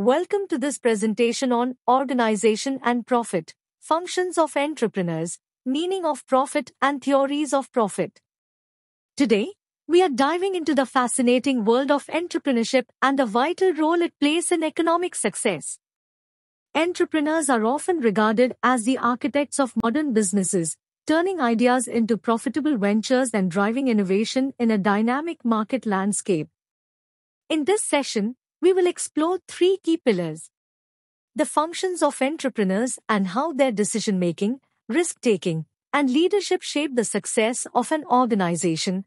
Welcome to this presentation on Organization and Profit, Functions of Entrepreneurs, Meaning of Profit and Theories of Profit. Today, we are diving into the fascinating world of entrepreneurship and the vital role it plays in economic success. Entrepreneurs are often regarded as the architects of modern businesses, turning ideas into profitable ventures and driving innovation in a dynamic market landscape. In this session, we will explore three key pillars: the functions of entrepreneurs and how their decision-making, risk-taking, and leadership shape the success of an organization;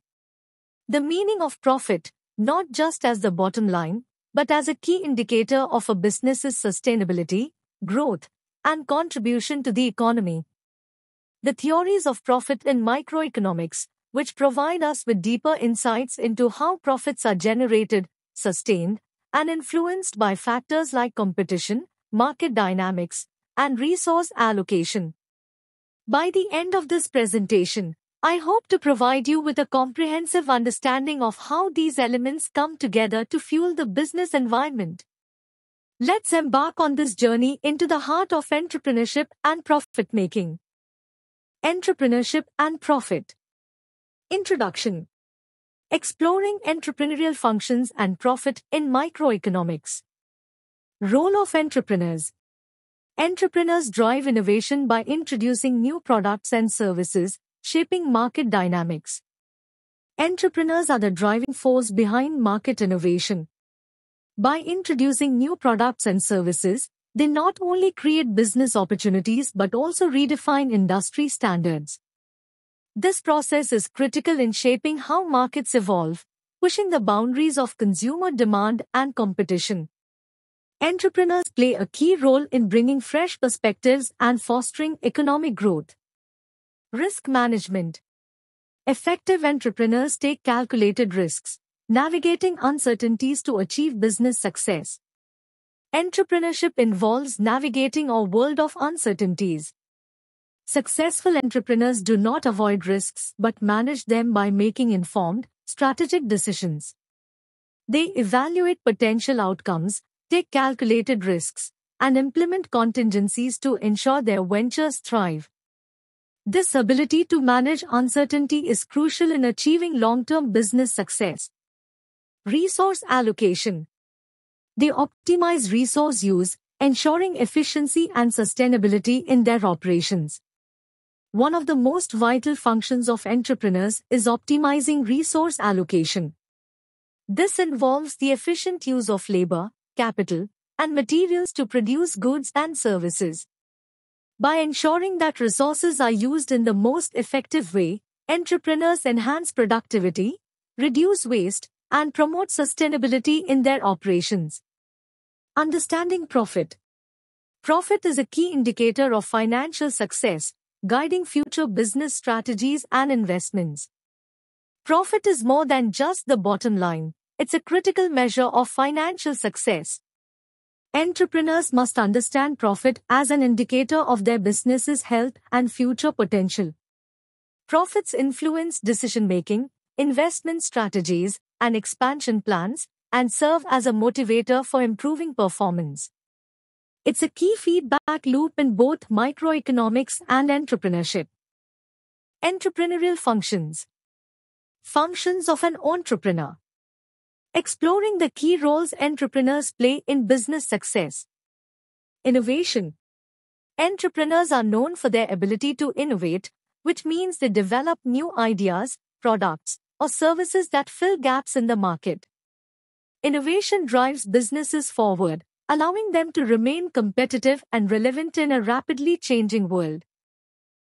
the meaning of profit, not just as the bottom line, but as a key indicator of a business's sustainability, growth, and contribution to the economy; the theories of profit in microeconomics, which provide us with deeper insights into how profits are generated, sustained, and influenced by factors like competition, market dynamics, and resource allocation. By the end of this presentation, I hope to provide you with a comprehensive understanding of how these elements come together to fuel the business environment. Let's embark on this journey into the heart of entrepreneurship and profit-making. Entrepreneurship and Profit. Introduction. Exploring entrepreneurial functions and profit in microeconomics. Role of entrepreneurs. Entrepreneurs drive innovation by introducing new products and services, shaping market dynamics. Entrepreneurs are the driving force behind market innovation. By introducing new products and services, they not only create business opportunities but also redefine industry standards. This process is critical in shaping how markets evolve, pushing the boundaries of consumer demand and competition. Entrepreneurs play a key role in bringing fresh perspectives and fostering economic growth. Risk management. Effective entrepreneurs take calculated risks, navigating uncertainties to achieve business success. Entrepreneurship involves navigating a world of uncertainties. Successful entrepreneurs do not avoid risks but manage them by making informed, strategic decisions. They evaluate potential outcomes, take calculated risks, and implement contingencies to ensure their ventures thrive. This ability to manage uncertainty is crucial in achieving long-term business success. Resource allocation. They optimize resource use, ensuring efficiency and sustainability in their operations. One of the most vital functions of entrepreneurs is optimizing resource allocation. This involves the efficient use of labor, capital, and materials to produce goods and services. By ensuring that resources are used in the most effective way, entrepreneurs enhance productivity, reduce waste, and promote sustainability in their operations. Understanding profit. Profit is a key indicator of financial success, guiding future business strategies and investments. Profit is more than just the bottom line. It's a critical measure of financial success. Entrepreneurs must understand profit as an indicator of their business's health and future potential. Profits influence decision-making, investment strategies, and expansion plans, and serve as a motivator for improving performance. It's a key feedback loop in both microeconomics and entrepreneurship. Entrepreneurial functions. Functions of an entrepreneur. Exploring the key roles entrepreneurs play in business success. Innovation. Entrepreneurs are known for their ability to innovate, which means they develop new ideas, products, or services that fill gaps in the market. Innovation drives businesses forward, allowing them to remain competitive and relevant in a rapidly changing world.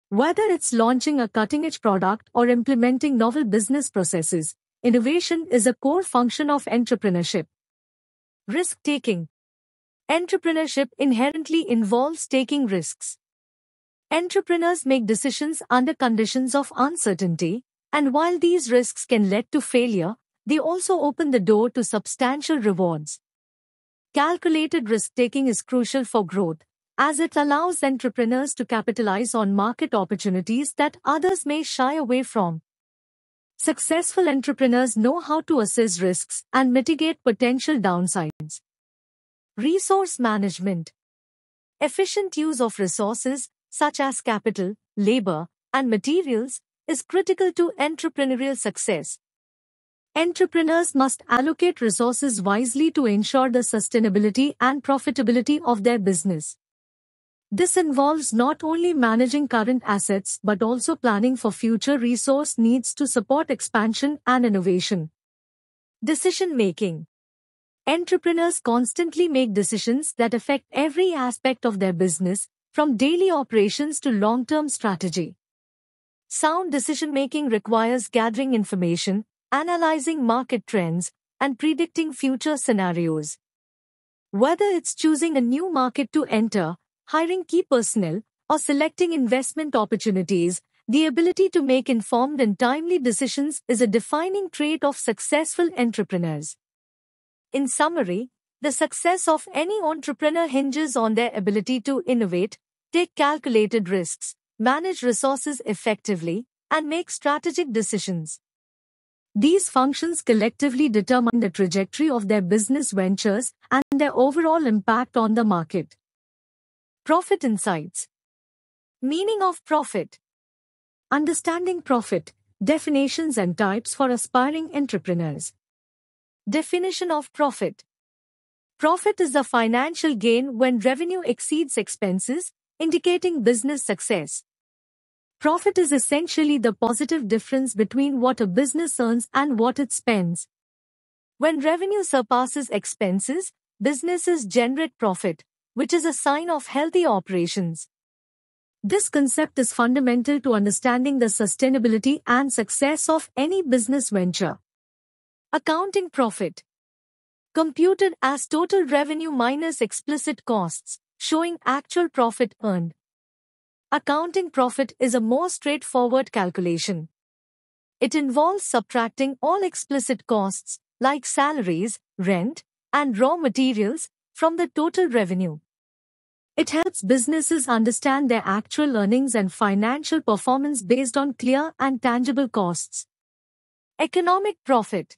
Whether it's launching a cutting-edge product or implementing novel business processes, innovation is a core function of entrepreneurship. Risk-taking. Entrepreneurship inherently involves taking risks. Entrepreneurs make decisions under conditions of uncertainty, and while these risks can lead to failure, they also open the door to substantial rewards. Calculated risk-taking is crucial for growth, as it allows entrepreneurs to capitalize on market opportunities that others may shy away from. Successful entrepreneurs know how to assess risks and mitigate potential downsides. Resource management. Efficient use of resources, such as capital, labor, and materials, is critical to entrepreneurial success. Entrepreneurs must allocate resources wisely to ensure the sustainability and profitability of their business. This involves not only managing current assets but also planning for future resource needs to support expansion and innovation. Decision making. Entrepreneurs constantly make decisions that affect every aspect of their business, from daily operations to long-term strategy. Sound decision-making requires gathering information, analyzing market trends, and predicting future scenarios. Whether it's choosing a new market to enter, hiring key personnel, or selecting investment opportunities, the ability to make informed and timely decisions is a defining trait of successful entrepreneurs. In summary, the success of any entrepreneur hinges on their ability to innovate, take calculated risks, manage resources effectively, and make strategic decisions. These functions collectively determine the trajectory of their business ventures and their overall impact on the market. Profit insights. Meaning of profit. Understanding profit, definitions and types for aspiring entrepreneurs. Definition of profit. Profit is the financial gain when revenue exceeds expenses, indicating business success. Profit is essentially the positive difference between what a business earns and what it spends. When revenue surpasses expenses, businesses generate profit, which is a sign of healthy operations. This concept is fundamental to understanding the sustainability and success of any business venture. Accounting profit. Computed as total revenue minus explicit costs, showing actual profit earned. Accounting profit is a more straightforward calculation. It involves subtracting all explicit costs, like salaries, rent, and raw materials, from the total revenue. It helps businesses understand their actual earnings and financial performance based on clear and tangible costs. Economic profit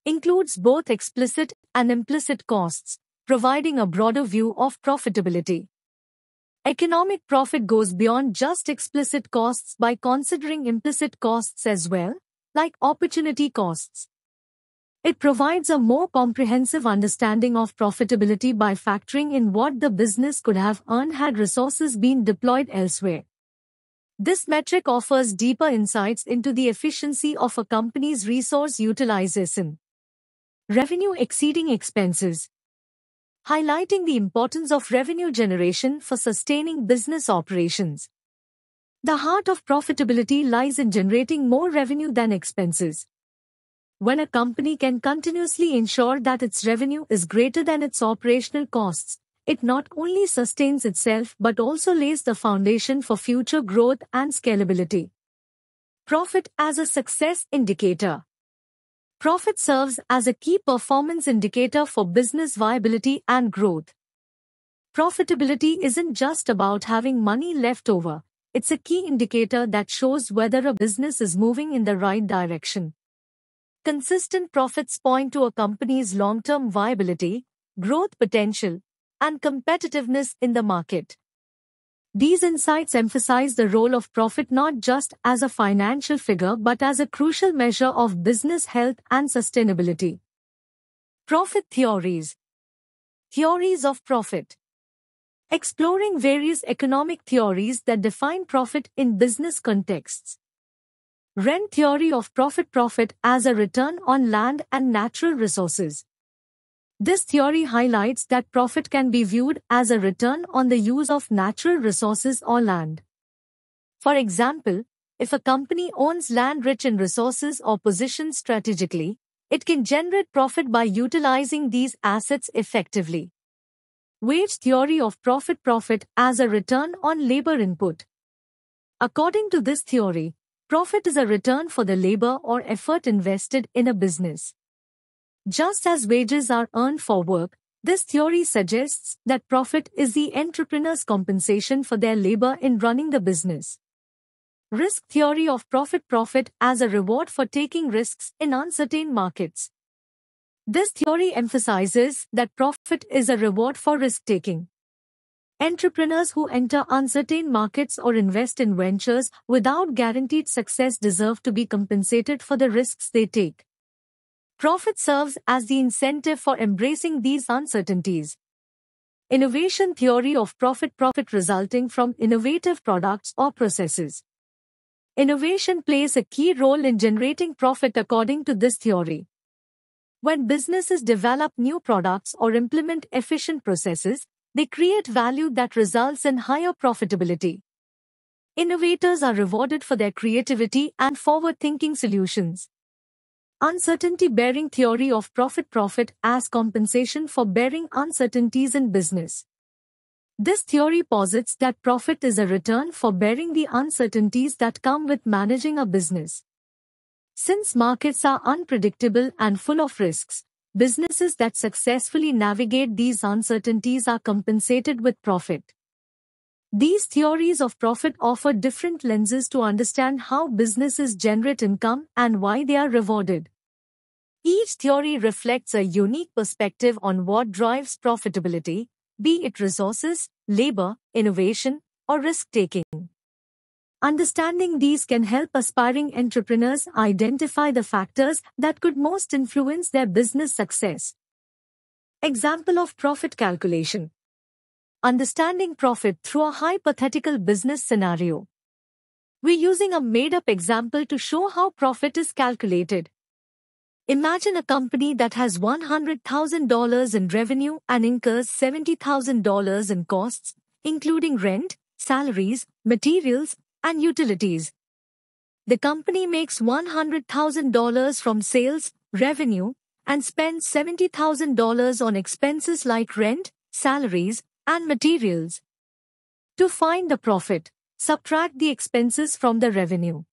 includes both explicit and implicit costs, providing a broader view of profitability. Economic profit goes beyond just explicit costs by considering implicit costs as well, like opportunity costs. It provides a more comprehensive understanding of profitability by factoring in what the business could have earned had resources been deployed elsewhere. This metric offers deeper insights into the efficiency of a company's resource utilization. Revenue exceeding expenses. Highlighting the importance of revenue generation for sustaining business operations. The heart of profitability lies in generating more revenue than expenses. When a company can continuously ensure that its revenue is greater than its operational costs, it not only sustains itself but also lays the foundation for future growth and scalability. Profit as a success indicator. Profit serves as a key performance indicator for business viability and growth. Profitability isn't just about having money left over. It's a key indicator that shows whether a business is moving in the right direction. Consistent profits point to a company's long-term viability, growth potential, and competitiveness in the market. These insights emphasize the role of profit not just as a financial figure but as a crucial measure of business health and sustainability. Profit theories. Theories of profit. Exploring various economic theories that define profit in business contexts. Wren theory of profit as a return on land and natural resources. This theory highlights that profit can be viewed as a return on the use of natural resources or land. For example, if a company owns land rich in resources or positioned strategically, it can generate profit by utilizing these assets effectively. Wage theory of profit as a return on labor input. According to this theory, profit is a return for the labor or effort invested in a business. Just as wages are earned for work, this theory suggests that profit is the entrepreneur's compensation for their labor in running the business. Risk theory of profit as a reward for taking risks in uncertain markets. This theory emphasizes that profit is a reward for risk-taking. Entrepreneurs who enter uncertain markets or invest in ventures without guaranteed success deserve to be compensated for the risks they take. Profit serves as the incentive for embracing these uncertainties. Innovation theory of profit resulting from innovative products or processes. Innovation plays a key role in generating profit according to this theory. When businesses develop new products or implement efficient processes, they create value that results in higher profitability. Innovators are rewarded for their creativity and forward-thinking solutions. Uncertainty-bearing theory of profit as compensation for bearing uncertainties in business. This theory posits that profit is a return for bearing the uncertainties that come with managing a business. Since markets are unpredictable and full of risks, businesses that successfully navigate these uncertainties are compensated with profit. These theories of profit offer different lenses to understand how businesses generate income and why they are rewarded. Each theory reflects a unique perspective on what drives profitability, be it resources, labor, innovation, or risk-taking. Understanding these can help aspiring entrepreneurs identify the factors that could most influence their business success. Example of profit calculation. Understanding profit through a hypothetical business scenario. We're using a made-up example to show how profit is calculated. Imagine a company that has $100,000 in revenue and incurs $70,000 in costs, including rent, salaries, materials, and utilities. The company makes $100,000 from sales, revenue, and spends $70,000 on expenses like rent, salaries, and materials. To find the profit, subtract the expenses from the revenue.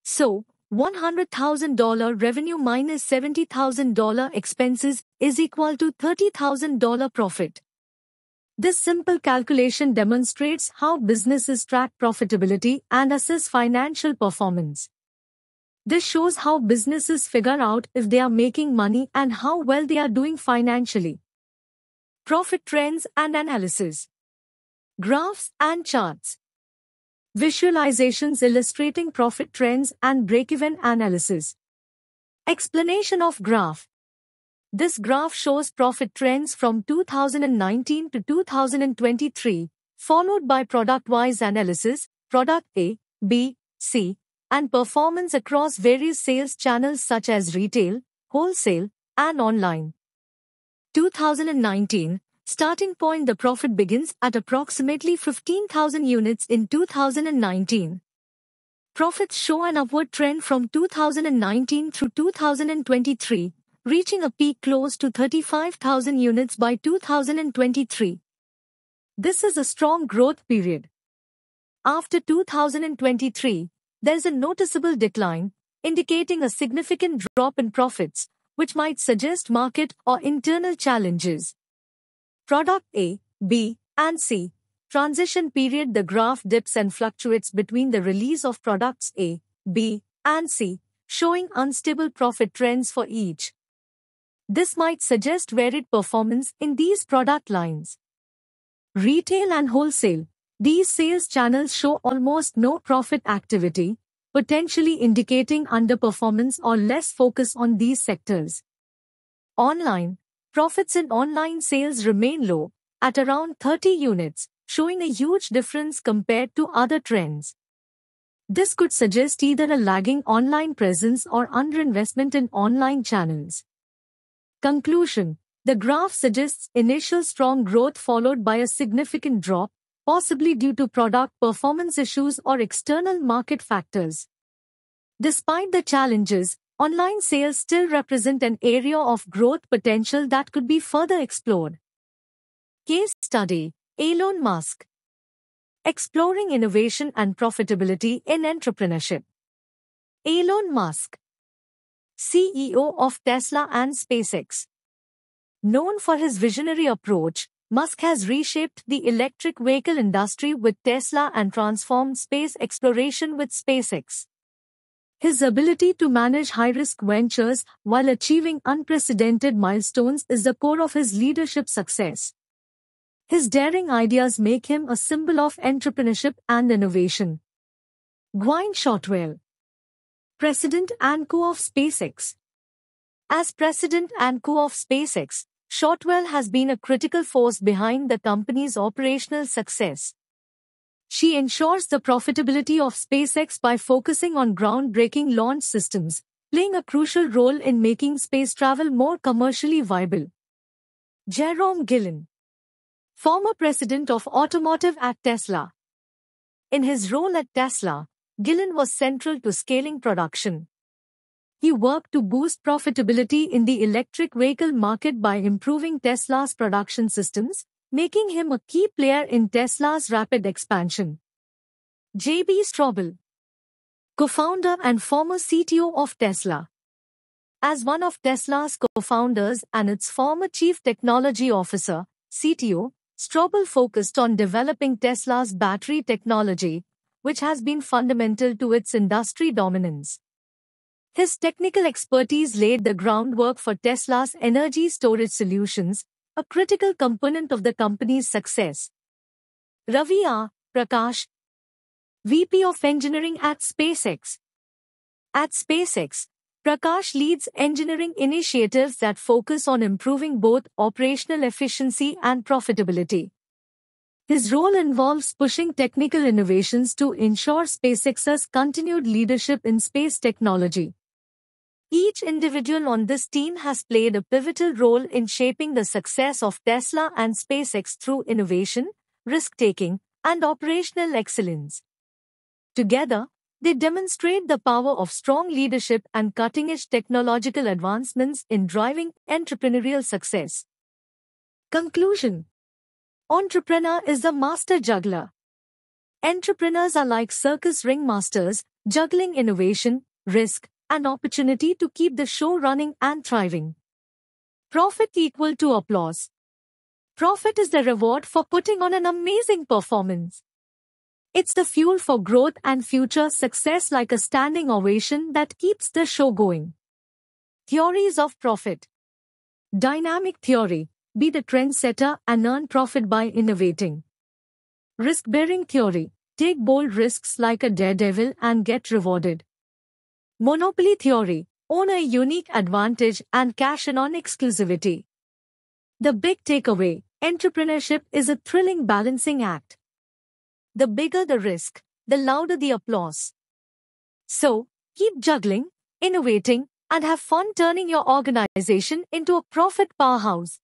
So, $100,000 revenue minus $70,000 expenses is equal to $30,000 profit. This simple calculation demonstrates how businesses track profitability and assess financial performance. This shows how businesses figure out if they are making money and how well they are doing financially. Profit trends and analysis. Graphs and charts. Visualizations illustrating profit trends and break-even analysis. Explanation of graph. This graph shows profit trends from 2019 to 2023, followed by product-wise analysis, product A, B, C, and performance across various sales channels such as retail, wholesale, and online. 2019, starting point. The profit begins at approximately 15,000 units in 2019. Profits show an upward trend from 2019 through 2023, reaching a peak close to 35,000 units by 2023. This is a strong growth period. After 2023, there is a noticeable decline, indicating a significant drop in profits, which might suggest market or internal challenges. Product A, B, and C. Transition period. The graph dips and fluctuates between the release of products A, B, and C, showing unstable profit trends for each. This might suggest varied performance in these product lines. Retail and wholesale. These sales channels show almost no profit activity, potentially indicating underperformance or less focus on these sectors. Online. Profits in online sales remain low, at around 30 units, showing a huge difference compared to other trends. This could suggest either a lagging online presence or underinvestment in online channels. Conclusion. The graph suggests initial strong growth followed by a significant drop, possibly due to product performance issues or external market factors. Despite the challenges, online sales still represent an area of growth potential that could be further explored. Case study: Elon Musk. Exploring innovation and profitability in entrepreneurship. Elon Musk, CEO of Tesla and SpaceX. Known for his visionary approach, Musk has reshaped the electric vehicle industry with Tesla and transformed space exploration with SpaceX. His ability to manage high-risk ventures while achieving unprecedented milestones is the core of his leadership success. His daring ideas make him a symbol of entrepreneurship and innovation. Gwynne Shotwell, President and Co of SpaceX. As President and Co of SpaceX, Shotwell has been a critical force behind the company's operational success. She ensures the profitability of SpaceX by focusing on groundbreaking launch systems, playing a crucial role in making space travel more commercially viable. Jerome Guillen, former president of automotive at Tesla. In his role at Tesla, Guillen was central to scaling production. He worked to boost profitability in the electric vehicle market by improving Tesla's production systems, making him a key player in Tesla's rapid expansion. J.B. Straubel, co-founder and former CTO of Tesla. As one of Tesla's co-founders and its former Chief Technology Officer, CTO, Straubel focused on developing Tesla's battery technology, which has been fundamental to its industry dominance. His technical expertise laid the groundwork for Tesla's energy storage solutions, a critical component of the company's success. Ravi R. Prakash, VP of Engineering at SpaceX. At SpaceX, Prakash leads engineering initiatives that focus on improving both operational efficiency and profitability. His role involves pushing technical innovations to ensure SpaceX's continued leadership in space technology. Each individual on this team has played a pivotal role in shaping the success of Tesla and SpaceX through innovation, risk-taking, and operational excellence. Together, they demonstrate the power of strong leadership and cutting-edge technological advancements in driving entrepreneurial success. Conclusion: Entrepreneur is the master juggler. Entrepreneurs are like circus ringmasters, juggling innovation, risk, and opportunity to keep the show running and thriving. Profit equal to applause. Profit is the reward for putting on an amazing performance. It's the fuel for growth and future success, like a standing ovation that keeps the show going. Theories of profit. Dynamic theory: be the trendsetter and earn profit by innovating. Risk-bearing theory: take bold risks like a daredevil and get rewarded. Monopoly theory: own a unique advantage and cash in on exclusivity. The big takeaway: entrepreneurship is a thrilling balancing act. The bigger the risk, the louder the applause. So, keep juggling, innovating, and have fun turning your organization into a profit powerhouse.